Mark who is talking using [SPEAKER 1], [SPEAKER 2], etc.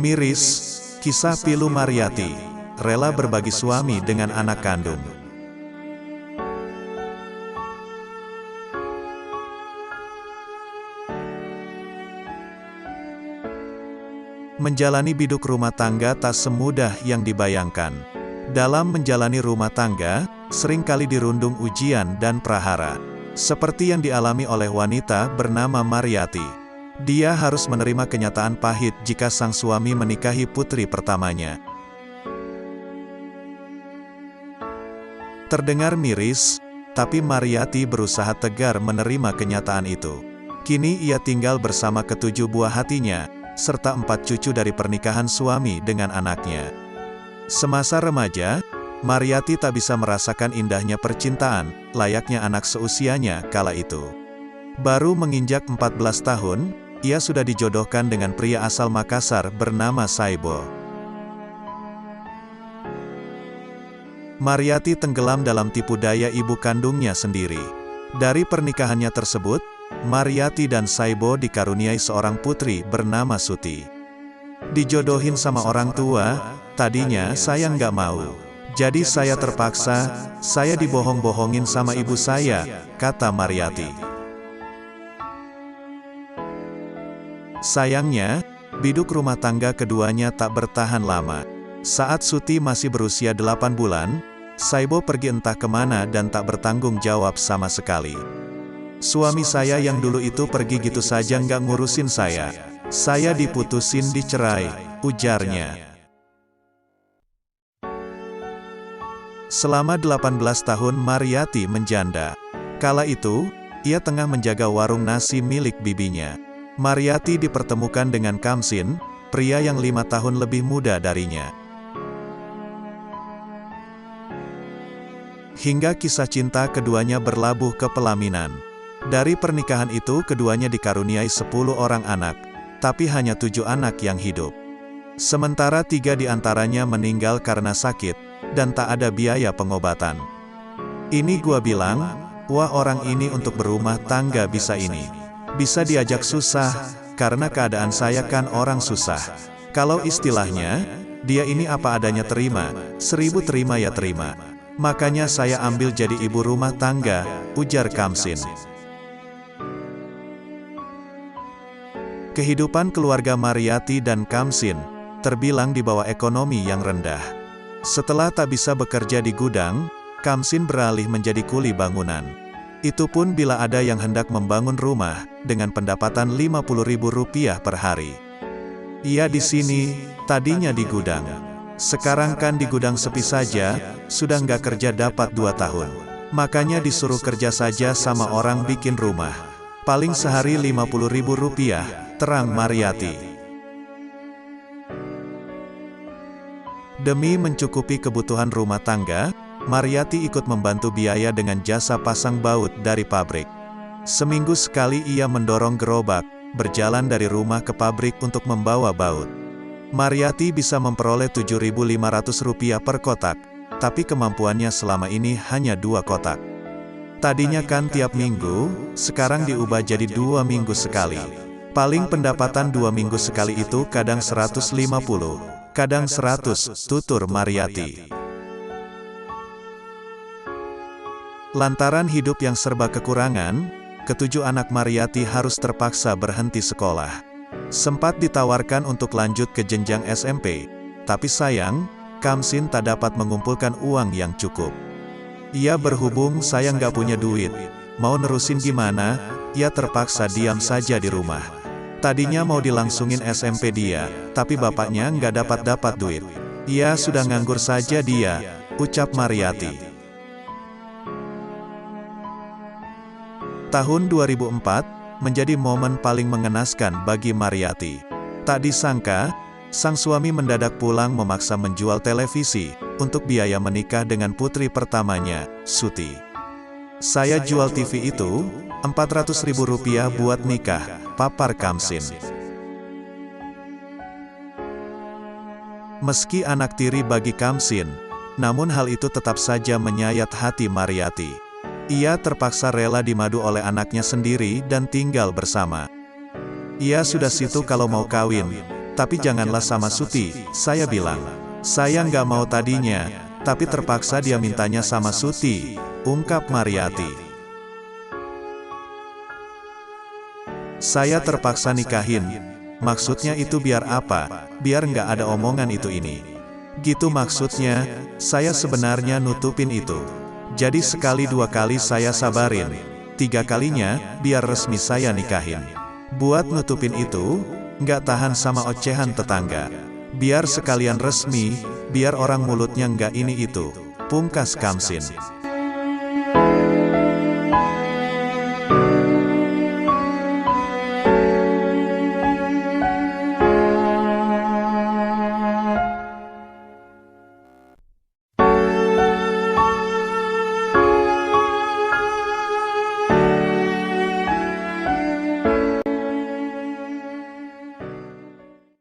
[SPEAKER 1] Miris, kisah pilu Mariyati, rela berbagi suami dengan anak kandung. Menjalani biduk rumah tangga tak semudah yang dibayangkan. Dalam menjalani rumah tangga, seringkali dirundung ujian dan prahara. Seperti yang dialami oleh wanita bernama Mariyati. Dia harus menerima kenyataan pahit jika sang suami menikahi putri pertamanya. Terdengar miris, tapi Mariyati berusaha tegar menerima kenyataan itu. Kini ia tinggal bersama ketujuh buah hatinya, serta 4 cucu dari pernikahan suami dengan anaknya. Semasa remaja, Mariyati tak bisa merasakan indahnya percintaan, layaknya anak seusianya kala itu. Baru menginjak 14 tahun, ia sudah dijodohkan dengan pria asal Makassar bernama Saibo. Mariyati tenggelam dalam tipu daya ibu kandungnya sendiri. Dari pernikahannya tersebut, Mariyati dan Saibo dikaruniai seorang putri bernama Suti. Dijodohin sama orang tua, tadinya saya nggak mau. Jadi saya terpaksa, saya dibohong-bohongin sama ibu saya, kata Mariyati. Sayangnya, biduk rumah tangga keduanya tak bertahan lama. Saat Suti masih berusia 8 bulan, Saibo pergi entah kemana dan tak bertanggung jawab sama sekali. Suami saya yang dulu itu pergi gitu saja nggak ngurusin saya. Saya diputusin dicerai, ujarnya. Selama 18 tahun Mariyati menjanda. Kala itu, ia tengah menjaga warung nasi milik bibinya. Mariyati dipertemukan dengan Kamsin, pria yang 5 tahun lebih muda darinya. Hingga kisah cinta keduanya berlabuh ke pelaminan. Dari pernikahan itu keduanya dikaruniai 10 orang anak, tapi hanya 7 anak yang hidup. Sementara 3 diantaranya meninggal karena sakit, dan tak ada biaya pengobatan. Ini gua bilang, wah orang ini untuk berumah tangga bisa ini. Bisa diajak susah, karena keadaan saya kan orang susah. Kalau istilahnya, dia ini apa adanya terima, 1000 terima ya terima. Makanya saya ambil jadi ibu rumah tangga, ujar Kamsin. Kehidupan keluarga Mariyati dan Kamsin terbilang di bawah ekonomi yang rendah. Setelah tak bisa bekerja di gudang, Kamsin beralih menjadi kuli bangunan. Itu pun bila ada yang hendak membangun rumah, dengan pendapatan Rp50.000 per hari. Ia di sini, tadinya di gudang. Sekarang kan di gudang sepi saja, sudah nggak kerja dapat 2 tahun. Makanya disuruh kerja saja sama orang bikin rumah. Paling sehari Rp50.000, terang Mariyati. Demi mencukupi kebutuhan rumah tangga, Mariyati ikut membantu biaya dengan jasa pasang baut dari pabrik. Seminggu sekali ia mendorong gerobak, berjalan dari rumah ke pabrik untuk membawa baut. Mariyati bisa memperoleh Rp7.500 per kotak, tapi kemampuannya selama ini hanya 2 kotak. Tadinya kan tiap minggu, sekarang diubah jadi 2 minggu sekali. Paling pendapatan 2 minggu sekali itu kadang 150, kadang 100, tutur Mariyati. Lantaran hidup yang serba kekurangan, ketujuh anak Mariyati harus terpaksa berhenti sekolah. Sempat ditawarkan untuk lanjut ke jenjang SMP, tapi sayang, Kamsin tak dapat mengumpulkan uang yang cukup. Ia berhubung saya nggak punya duit, mau nerusin gimana, ia terpaksa diam saja di rumah. Tadinya mau dilangsungin SMP dia, tapi bapaknya nggak dapat duit. Ia sudah nganggur saja dia, ucap Mariyati. Tahun 2004, menjadi momen paling mengenaskan bagi Mariyati. Tak disangka, sang suami mendadak pulang memaksa menjual televisi, untuk biaya menikah dengan putri pertamanya, Suti. Saya jual TV itu, Rp400.000 buat nikah, papar Kamsin. Meski anak tiri bagi Kamsin, namun hal itu tetap saja menyayat hati Mariyati. Ia terpaksa rela dimadu oleh anaknya sendiri dan tinggal bersama. Ia sudah situ kalau mau kawin, Tapi janganlah sama Suti, saya bilang. Saya nggak mau tadinya, tapi terpaksa dia mintanya sama Suti, ungkap Mariati. Saya terpaksa nikahin. Maksudnya itu biar apa? Biar nggak ada omongan itu ini. Gitu maksudnya, saya sebenarnya nutupin itu. Jadi sekali dua kali saya sabarin. 3 kalinya, biar resmi saya nikahin. Buat nutupin itu, nggak tahan sama ocehan tetangga. Biar sekalian resmi, biar orang mulutnya nggak ini itu. Pungkas Kamsin.